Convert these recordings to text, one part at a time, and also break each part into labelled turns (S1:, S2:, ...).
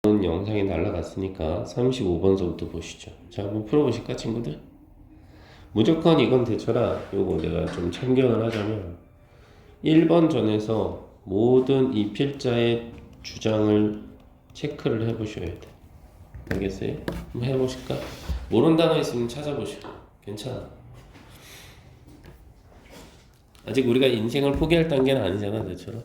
S1: 영상이 날라갔으니까 35번서부터 보시죠. 자, 한번 풀어보실까, 친구들? 무조건 이건 대처라. 요거 내가 좀 참견을 하자면 1번 전에서 모든 이 필자의 주장을 체크를 해보셔야 돼. 알겠어요? 한번 해보실까? 모르는 단어 있으면 찾아보시고. 괜찮아. 아직 우리가 인생을 포기할 단계는 아니잖아, 대처라.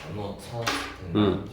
S2: 단어 사왔을 때
S1: 음.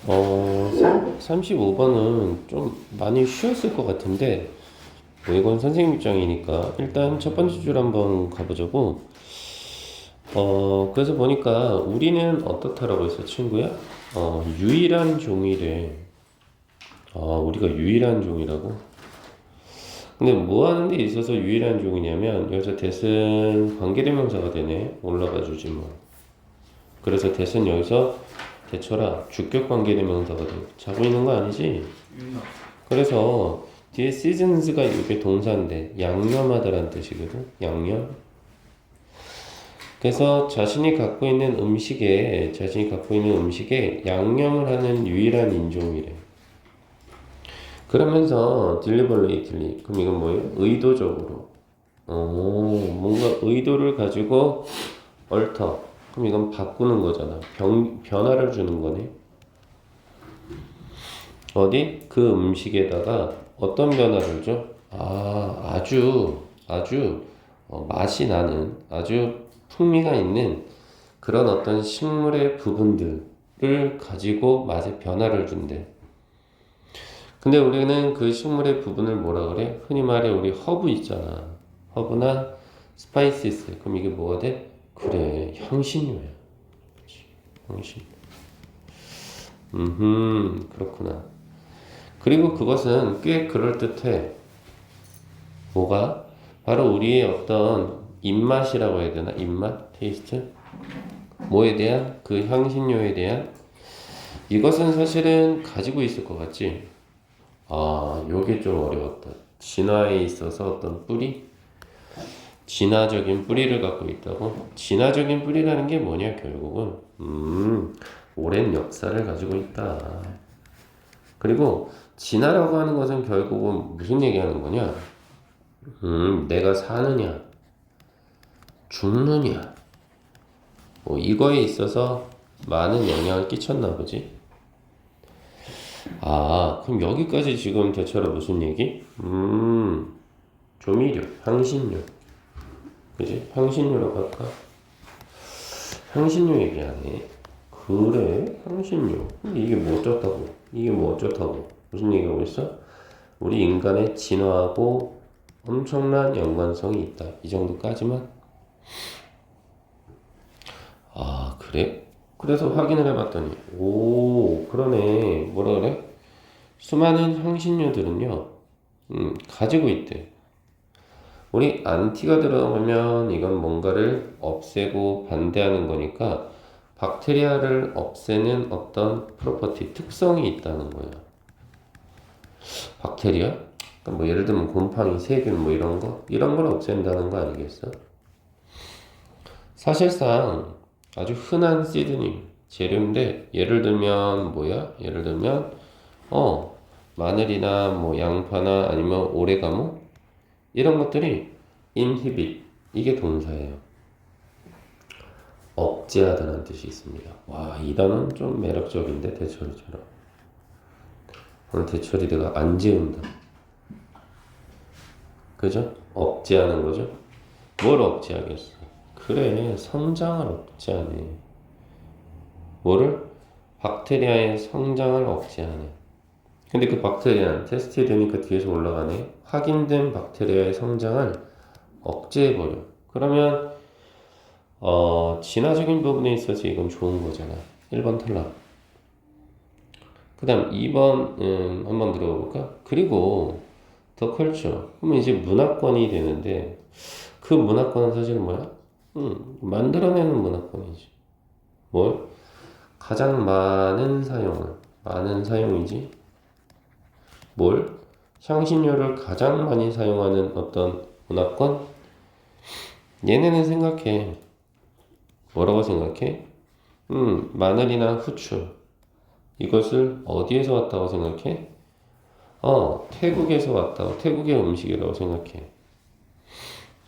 S1: 어, 35번은 좀 많이 쉬웠을 것 같은데, 뭐 이건 선생님 입장이니까, 일단 첫 번째 줄 한번 가보자고. 그래서 보니까 우리는 어떻다라고 했어, 친구야? 유일한 종이래. 우리가 유일한 종이라고? 근데 뭐 하는 데 있어서 유일한 종이냐면, 여기서 대신 관계대명사가 되네. 올라가 주지 뭐. 그래서 대신 여기서 대처라 주격 관계대명사가 돼. 자고 있는 거 아니지? 그래서 뒤에 seasons가 이게 동사인데 양념하다라는 뜻이거든. 양념. 그래서 자신이 갖고 있는 음식에 양념을 하는 유일한 인종이래. 그러면서 deliberately, 그럼 이건 뭐예요? 의도적으로 뭔가 의도를 가지고 alter. 그럼 이건 바꾸는 거잖아. 변화를 주는 거네. 어디? 그 음식에다가 어떤 변화를 줘? 아주 맛이 나는 아주 풍미가 있는 그런 어떤 식물의 부분들을 가지고 맛의 변화를 준대. 근데 우리는 그 식물의 부분을 뭐라 그래? 흔히 말해 우리 허브 있잖아. 허브나 스파이시스. 그럼 이게 뭐가 돼? 그래, 향신료야. 그치, 향신료. 그렇구나. 그리고 그것은 꽤 그럴듯해. 뭐가? 바로 우리의 어떤 입맛이라고 해야 되나? 입맛? 테이스트? 뭐에 대한? 그 향신료에 대한? 이것은 사실은 가지고 있을 것 같지? 요게 좀 어려웠다. 진화에 있어서 어떤 뿌리? 진화적인 뿌리를 갖고 있다고? 진화적인 뿌리라는 게 뭐냐, 결국은? 오랜 역사를 가지고 있다. 그리고 진화라고 하는 것은 결국은 무슨 얘기하는 거냐? 내가 사느냐, 죽느냐, 뭐 이거에 있어서 많은 영향을 끼쳤나 보지. 그럼 여기까지 지금 대체로 무슨 얘기? 조미료, 향신료. 그지? 향신료라고 할까? 향신료 얘기하네. 그래, 향신료. 근데 이게 뭐 어쩌다고? 이게 뭐 어쩌다고? 무슨 얘기하고 있어? 우리 인간의 진화하고 엄청난 연관성이 있다. 이 정도까지만? 그래? 그래서 확인을 해봤더니, 그러네. 뭐라 그래? 수많은 향신료들은요, 가지고 있대. 우리 안티가 들어가면 이건 뭔가를 없애고 반대하는 거니까 박테리아를 없애는 어떤 프로퍼티, 특성이 있다는 거야. 박테리아? 그러니까 뭐 예를 들면 곰팡이, 세균 뭐 이런 거? 이런 걸 없앤다는 거 아니겠어? 사실상 아주 흔한 시드닝 재료인데 예를 들면 뭐야? 예를 들면 마늘이나 뭐 양파나 아니면 오레가노 이런 것들이 inhibit 이게 동사예요. 억제하다는 뜻이 있습니다. 와, 이 단어는 좀 매력적인데 대처리처럼. 오늘 대처리 내가 안 재운다. 그죠? 억제하는 거죠. 뭘 억제하겠어? 그래, 성장을 억제하네. 뭐를? 박테리아의 성장을 억제하네. 근데 그 박테리아는 테스트에 되니까 뒤에서 올라가네. 확인된 박테리아의 성장을 억제해버려. 그러면 진화적인 부분에 있어서 이건 좋은 거잖아. 1번 탈락. 그 다음 2번 한번 들어가 볼까? 그리고 더 컬처. 그러면 이제 문화권이 되는데 그 문화권은 사실 뭐야? 만들어내는 문화권이지. 뭘? 가장 많은 사용이지. 뭘? 향신료를 가장 많이 사용하는 어떤 문화권? 얘네는 생각해. 뭐라고 생각해? 마늘이나 후추. 이것을 어디에서 왔다고 생각해? 태국에서 왔다고. 태국의 음식이라고 생각해.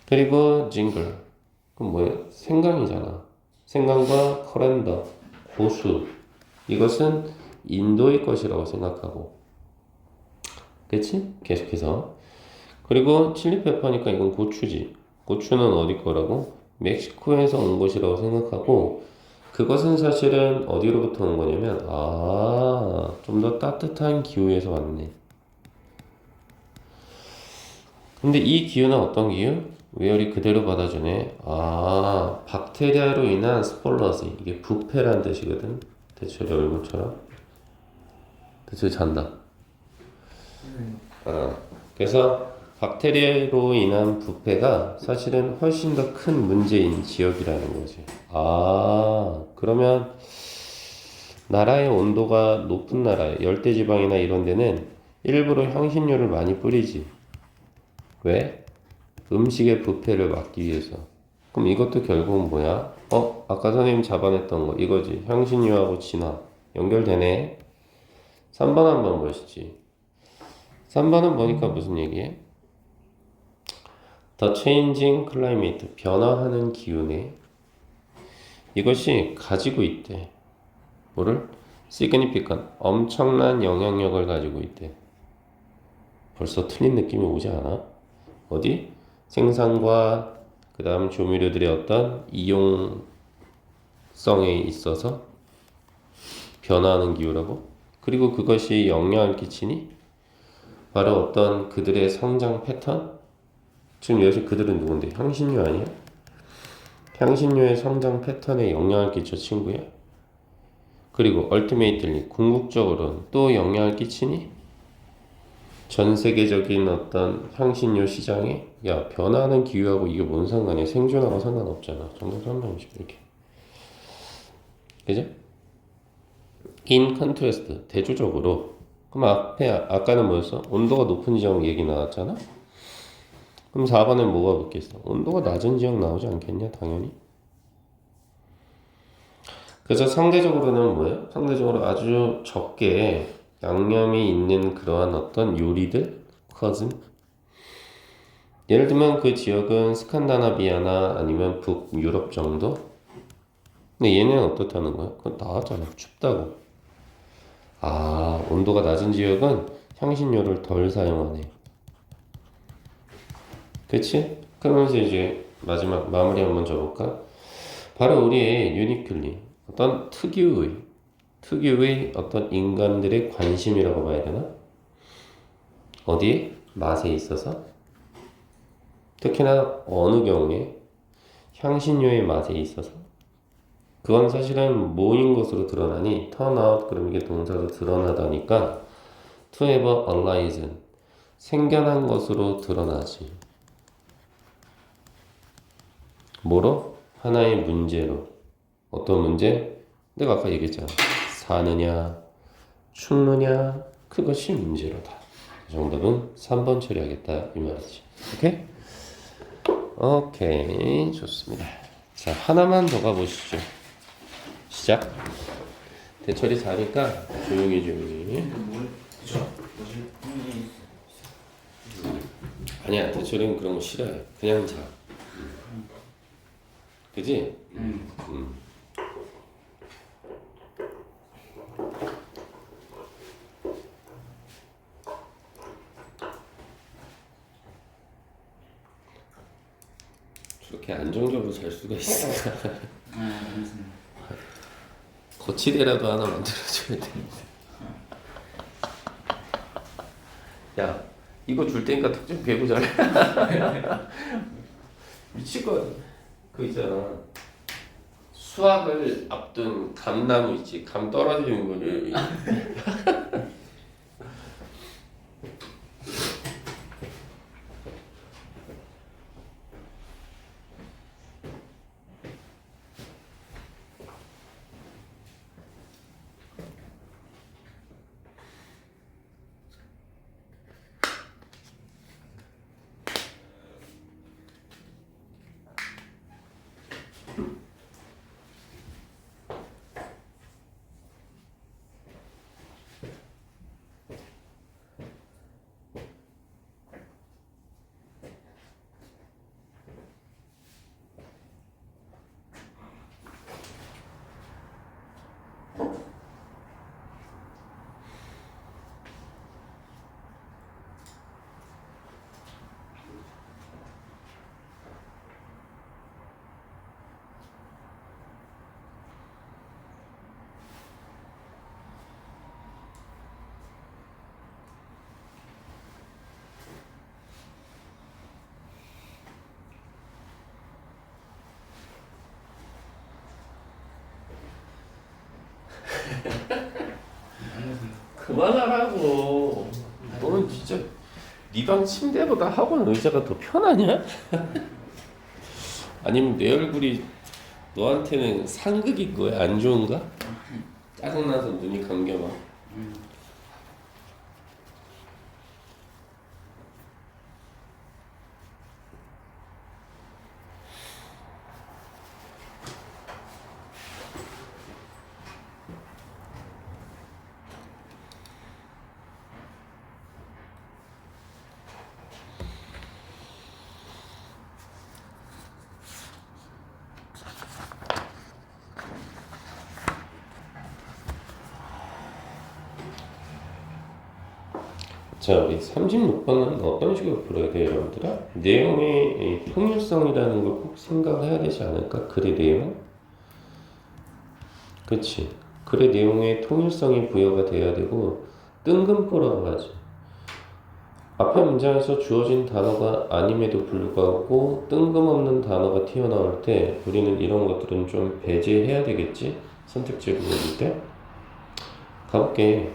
S1: 그리고 징글. 그럼 뭐야? 생강이잖아. 생강과 코렌더, 고수. 이것은 인도의 것이라고 생각하고. 그치? 계속해서. 그리고 칠리페퍼니까 이건 고추지. 고추는 어디 거라고? 멕시코에서 온 것이라고 생각하고, 그것은 사실은 어디로부터 온 거냐면, 좀 더 따뜻한 기후에서 왔네. 근데 이 기후는 어떤 기후? 웨어리 그대로 받아주네. 박테리아로 인한 스폴러지. 이게 부패란 뜻이거든. 대체로 얼굴처럼. 대체 잔다. 그래서 박테리아로 인한 부패가 사실은 훨씬 더 큰 문제인 지역이라는 거지. 그러면 나라의 온도가 높은 나라, 열대지방이나 이런 데는 일부러 향신료를 많이 뿌리지. 왜? 음식의 부패를 막기 위해서. 그럼 이것도 결국은 뭐야? 아까 선생님 잡아냈던 거 이거지. 향신료하고 진화 연결되네. 3번 한번 보시지. 3번은 뭐니까 무슨 얘기해? The changing climate, 변화하는 기운에 이것이 가지고 있대. 뭐를? significant, 엄청난 영향력을 가지고 있대. 벌써 틀린 느낌이 오지 않아? 어디? 생산과 그 다음 조미료들의 어떤 이용성에 있어서 변화하는 기후라고? 그리고 그것이 영향을 끼치니? 바로 어떤 그들의 성장 패턴? 지금 여기서 그들은 누군데? 향신료 아니야? 향신료의 성장 패턴에 영향을 끼쳐 친구야. 그리고 ultimately 궁극적으로는 또 영향을 끼치니? 전 세계적인 어떤 향신료 시장에 야 변화하는 기후하고 이게 뭔 상관이야? 생존하고 상관없잖아. 정답 3번이죠 이렇게. 그죠? In contrast 대조적으로. 그럼 앞에 아까는 뭐였어? 온도가 높은 지역 얘기 나왔잖아. 그럼 4번엔 뭐가 붙겠어? 온도가 낮은 지역 나오지 않겠냐? 당연히. 그래서 상대적으로는 뭐예요? 상대적으로 아주 적게 양념이 있는 그러한 어떤 요리들, cousin. 예를 들면 그 지역은 스칸다나비아나 아니면 북유럽 정도? 근데 얘네는 어떻다는 거야? 그건 나왔잖아. 춥다고. 아, 온도가 낮은 지역은 향신료를 덜 사용하네. 그치? 그러면서 이제 마지막 마무리 한번 줘볼까? 바로 우리의 유니클리 어떤 특유의 어떤 인간들의 관심이라고 봐야 되나? 어디에? 맛에 있어서? 특히나 어느 경우에 향신료의 맛에 있어서 그건 사실은 뭐인 것으로 드러나니 turn out 그럼 이게 동사로 드러나다니까 to have arisen 생겨난 것으로 드러나지. 뭐로? 하나의 문제로. 어떤 문제? 내가 아까 얘기했잖아. 사느냐, 죽느냐, 그것이 문제로다. 정답은 3번 처리하겠다 이 말이지. 오케이? 오케이, 좋습니다. 자, 하나만 더 가보시죠. 시작. 대처리 자니까 조용히. 아니야, 대처리는 그런 거 싫어해. 그냥 자. 그지? 저렇게 안정적으로 잘 수가 있을까? 거치대라도 하나 만들어줘야 되는데. 야, 이거 줄 테니까 특정 배구 잘해. 미치건 그 있잖아. 수학을 앞둔 감나무 있지. 감 떨어지는 거를. 그만하라고. 너는 진짜 네 방 침대보다 학원 의자가 더 편하냐? 아니면 내 얼굴이 너한테는 상극인 거야? 안 좋은가? 짜증나서 눈이 감겨봐. 자, 우리 36번은 어떤 식으로 풀어야 돼요, 여러분들아? 내용의 이 통일성이라는 걸 꼭 생각해야 되지 않을까? 글의 내용? 그치? 글의 내용에 통일성이 부여가 돼야 되고, 뜬금포라고 하지. 앞에 문장에서 주어진 단어가 아님에도 불구하고 뜬금없는 단어가 튀어나올 때 우리는 이런 것들은 좀 배제해야 되겠지? 선택지를 고를 때. 가볼게.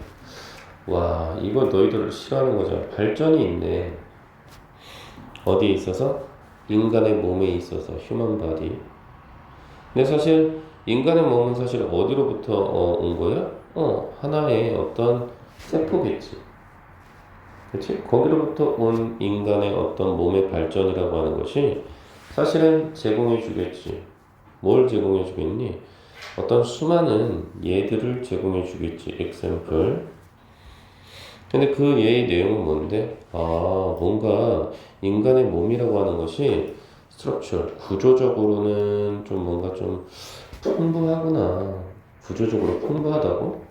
S1: 와, 이거 너희들 싫어하는 거잖아. 발전이 있네. 어디에 있어서? 인간의 몸에 있어서, 휴먼 바디. 근데 사실 인간의 몸은 사실 어디로부터 온 거야? 하나의 어떤 세포겠지. 그치? 거기로부터 온 인간의 어떤 몸의 발전이라고 하는 것이 사실은 제공해 주겠지. 뭘 제공해 주겠니? 어떤 수많은 예들을 제공해 주겠지. example. 근데 그 예의 내용은 뭔데? 뭔가 인간의 몸이라고 하는 것이 structure, 구조적으로는 좀 뭔가 좀 풍부하구나. 구조적으로 풍부하다고?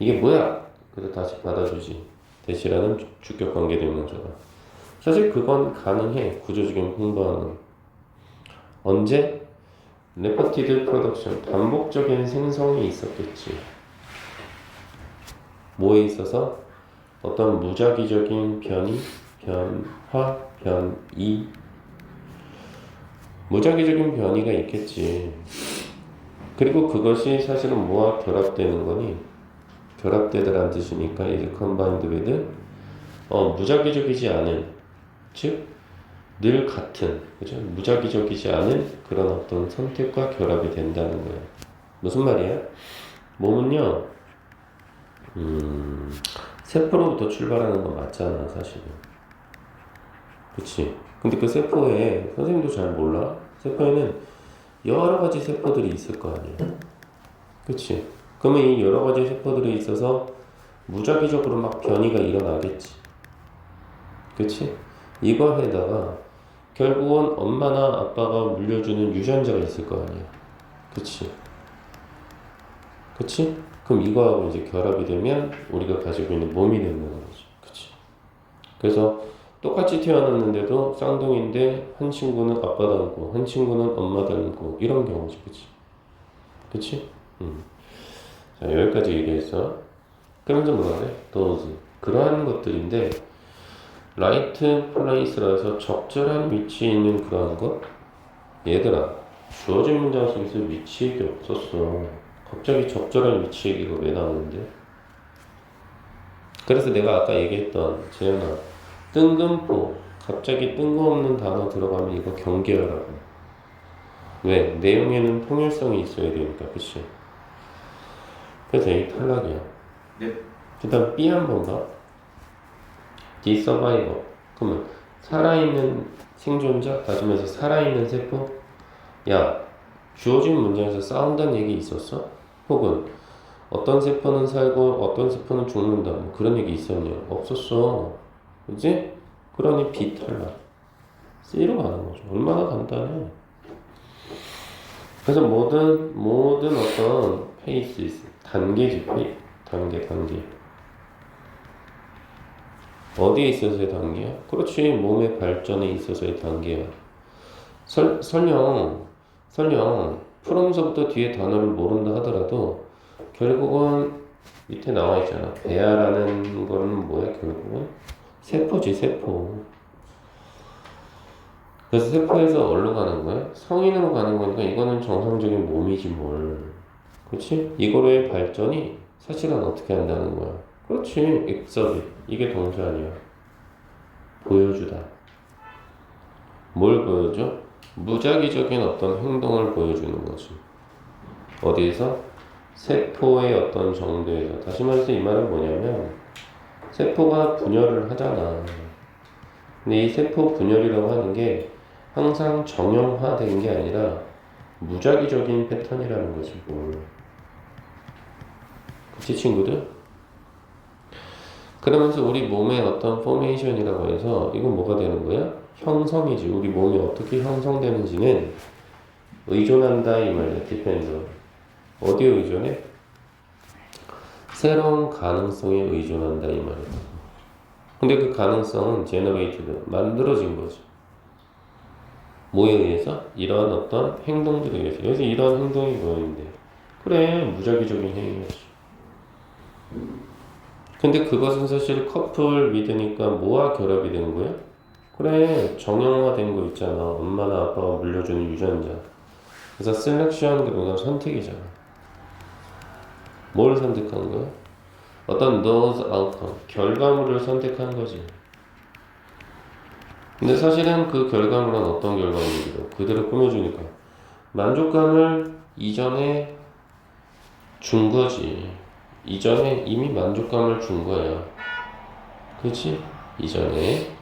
S1: 이게 뭐야? 그래서 다시 받아주지. 대시라는 주격 관계대명사가. 사실 그건 가능해. 구조적인 풍부함은. 언제? repeated production, 반복적인 생성이 있었겠지. 뭐에 있어서? 어떤 무작위적인 변이, 변화, 변이. 무작위적인 변이가 있겠지. 그리고 그것이 사실은 뭐와 결합되는 거니? 결합되더란 뜻이니까 이제 combined with 무작위적이지 않은, 즉 늘 같은, 그죠? 무작위적이지 않은 그런 어떤 선택과 결합이 된다는 거야. 무슨 말이야? 몸은요, 세포로부터 출발하는 건 맞잖아, 사실은. 그치? 근데 그 세포에, 선생님도 잘 몰라? 세포에는 여러 가지 세포들이 있을 거 아니야. 그치? 그러면 이 여러 가지 세포들이 있어서 무작위적으로 막 변이가 일어나겠지. 그치? 이거에다가 결국은 엄마나 아빠가 물려주는 유전자가 있을 거 아니야. 그치? 그치? 그럼 이거하고 이제 결합이 되면 우리가 가지고 있는 몸이 되는 거지. 그치? 그래서 똑같이 태어났는데도 쌍둥이인데 한 친구는 아빠 닮고 한 친구는 엄마 닮고 이런 경우지. 그치? 그치? 자, 여기까지 얘기했어. 그러면서 뭐라 그래? those. 그러한 것들인데 right place라서 적절한 위치에 있는 그러한 것? 얘들아, 주어진 문장 속에서 위치 얘기 없었어. 갑자기 적절한 위치 얘기가 왜 나오는데? 그래서 내가 아까 얘기했던 재현아, 뜬금포, 갑자기 뜬금없는 단어 들어가면 이거 경계하라고. 왜? 내용에는 통일성이 있어야 되니까, 그치? 그래서 이 탈락이야.
S2: 네.
S1: 그 다음 B 한번 봐. The survivor. 그러면 살아있는 생존자, 다시 말해서 살아있는 세포. 야, 주어진 문장에서 싸운다는 얘기 있었어? 혹은 어떤 세포는 살고 어떤 세포는 죽는다, 뭐 그런 얘기 있었냐? 없었어. 그지? 그러니 B 탈락. C로 가는 거죠. 얼마나 간단해. 그래서 모든 어떤 페이스, 단계지, 단계. 어디에 있어서의 단계야? 그렇지, 몸의 발전에 있어서의 단계야. 설령 프롬서부터 뒤에 단어를 모른다 하더라도 결국은 밑에 나와 있잖아. 배아라는 거는 뭐야? 결국은 세포지, 세포. 그래서 세포에서 어디로 가는 거야? 성인으로 가는 거니까 이거는 정상적인 몸이지 뭘. 그렇지? 이거로의 발전이 사실은 어떻게 한다는 거야? 그렇지, exhibit. 이게 동사 아니야. 보여주다. 뭘 보여줘? 무작위적인 어떤 행동을 보여주는 거지. 어디에서? 세포의 어떤 정도에서. 다시 말해서 이 말은 뭐냐면 세포가 분열을 하잖아. 근데 이 세포 분열이라고 하는 게 항상 정형화된 게 아니라 무작위적인 패턴이라는 거지 뭘. 그치 친구들? 그러면서 우리 몸의 어떤 포메이션이라고 해서 이건 뭐가 되는 거야? 형성이지. 우리 몸이 어떻게 형성되는지는 의존한다 이 말이야. depends. 어디에 의존해? 새로운 가능성에 의존한다 이 말이야. 근데 그 가능성은 generated, 만들어진 거죠. 뭐에 의해서? 이러한 어떤 행동들에 의해서. 여기서 이러한 행동이 뭐였는데? 그래, 무작위적인 행위였지. 근데 그것은 사실 커플 믿으니까 뭐와 결합이 된 거야? 그래, 정형화된 거 있잖아. 엄마나 아빠가 물려주는 유전자. 그래서 셀렉션, 그러니까 선택이잖아. 뭘 선택한 거야? 어떤 those outcome, 결과물을 선택한 거지. 근데 사실은 그 결과물은 어떤 결과물이고 그대로 꾸며주니까 만족감을 이전에 준 거지. 이전에 이미 만족감을 준 거야. 그렇지? 이전에.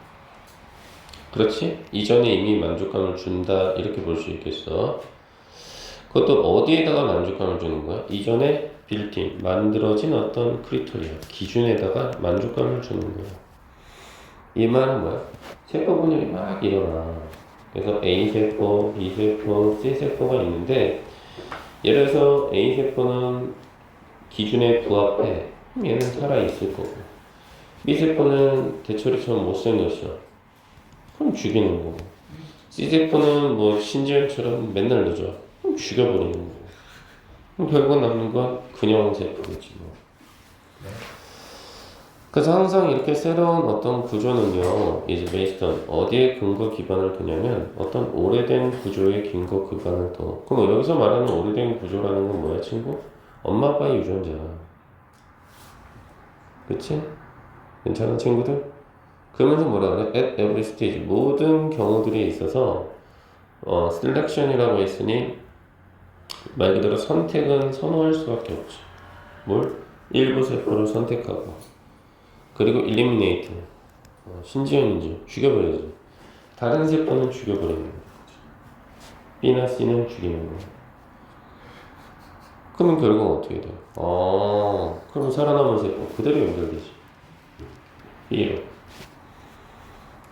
S1: 그렇지? 이전에 이미 만족감을 준다. 이렇게 볼 수 있겠어. 그것도 어디에다가 만족감을 주는 거야? 이전에 빌트인, 만들어진 어떤 크리테리아, 기준에다가 만족감을 주는 거야. 이 말은 뭐야? 세포 분열이 막 일어나. 그래서 A세포, B세포, C세포가 있는데 예를 들어서 A세포는 기준에 부합해. 그럼 얘는 살아있을 거고. B세포는 대처리처럼 못생겼어. 그럼 죽이는 거고. C세포는 뭐 신지연처럼 맨날 늦어. 그럼 죽여버리는 거고. 그럼 결국 남는 건 근형세포겠지 뭐. 그래서 항상 이렇게 새로운 어떤 구조는요, 이제 based on 어디에 근거 기반을 두냐면 어떤 오래된 구조의 근거 기반을 둬. 그럼 여기서 말하는 오래된 구조라는 건 뭐야, 친구? 엄마 아빠의 유전자. 그치? 괜찮아, 친구들? 그러면서 뭐라 그래? At every stage. 모든 경우들에 있어서, selection이라고 했으니, 말 그대로 선택은 선호할 수밖에 없지. 뭘? 일부 세포를 선택하고. 그리고 eliminate. 신지연이지. 죽여버려야지. 다른 세포는 죽여버리는 거야. B나 C는 죽이는 거야. 그러면 결국 어떻게 돼? 그럼 살아남은 세포 그대로 연결되지. B로.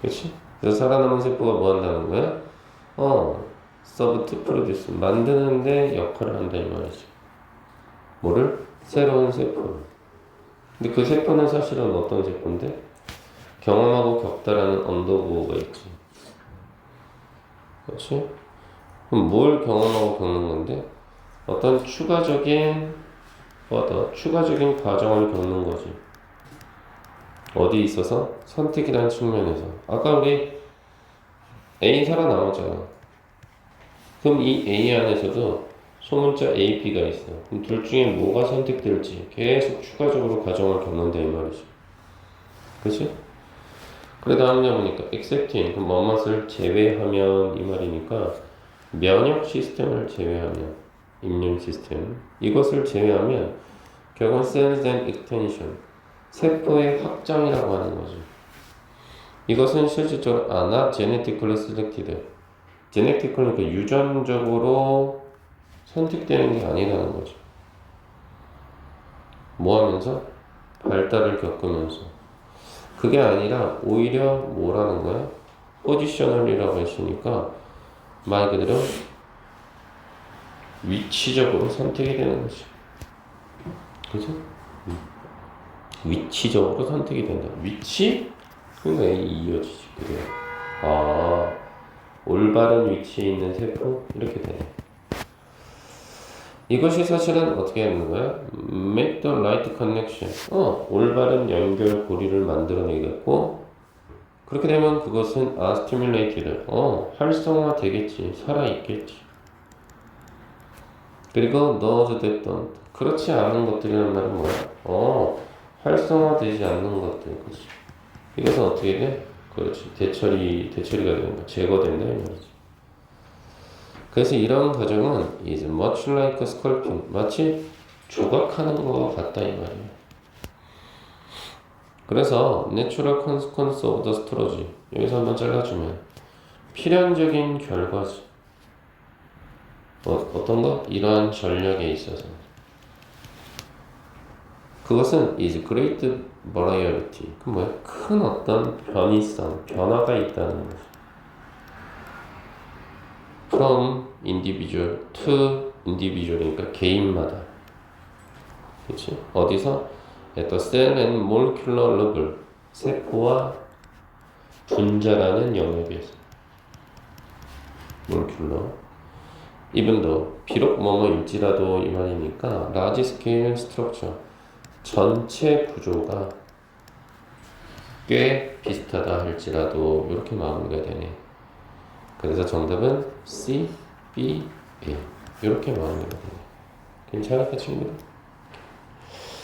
S1: 그치? 그래서 살아남은 세포가 뭐 한다는 거야? serve to produce. 만드는데 역할을 한다 이 말이지. 뭐를? 새로운 세포를. 근데 그 세포는 사실은 어떤 세포인데? 경험하고 겪다라는 언더고가 있지. 그렇지? 그럼 뭘 경험하고 겪는 건데? 어떤 추가적인 과정을 겪는 거지. 어디 있어서? 선택이라는 측면에서. 아까 우리 A 살아남았잖아. 그럼 이 A 안에서도 소문자 A, B가 있어. 그럼 둘 중에 뭐가 선택될지 계속 추가적으로 과정을 겪는다 이 말이지. 그치? 그래 다음에 보니까 accepting, 그럼 뭐뭇을 제외하면 이 말이니까 면역 시스템을 제외하면 임균 시스템 이것을 제외하면 결국은 cells and extension 세포의 확장이라고 하는 거죠. 이것은 실질적으로 not genetically selected genetically 그러니까 유전적으로 선택되는 게 아니라는 거죠. 뭐 하면서? 발달을 겪으면서. 그게 아니라 오히려 뭐라는 거야? 포지셔널이라고 했으니까 말 그대로 위치적으로 선택이 되는 거지. 그죠? 위치적으로 선택이 된다. 위치? 그러니까 이어지지. 그래요. 올바른 위치에 있는 세포? 이렇게 되네. 이것이 사실은 어떻게 하는 거야? Make the right connection. 올바른 연결 고리를 만들어내겠고, 그렇게 되면 그것은 stimulated. 활성화 되겠지. 살아있겠지. 그리고 those that don't. 그렇지 않은 것들이라는 말은 뭐야? 활성화되지 않는 것들. 그렇지. 이것은 어떻게 돼? 그렇지. 대처리가 되는 거. 제거된다. 이 말이지. 그래서 이런 과정은 is much like sculpting. 마치 조각하는 것 같다 이 말이에요. 그래서 natural consequence of the strategy. 여기서 한번 잘라주면 필연적인 결과지. 어떤 거? 이러한 전략에 있어서 그것은 is great variety. 그 뭐야? 큰 어떤 변이성, 변화가 있다는 거죠. From individual to individual이니까 개인마다. 그치? 어디서? At the cell and molecular level. 세포와 분자라는 영역에서 molecular even though 비록 뭐뭐일지라도 이 말이니까 large scale structure 전체 구조가 꽤 비슷하다 할지라도 이렇게 마무리가 되네. 그래서 정답은 C, B, A 이렇게 마무리가 되네. 괜찮을까 친구들?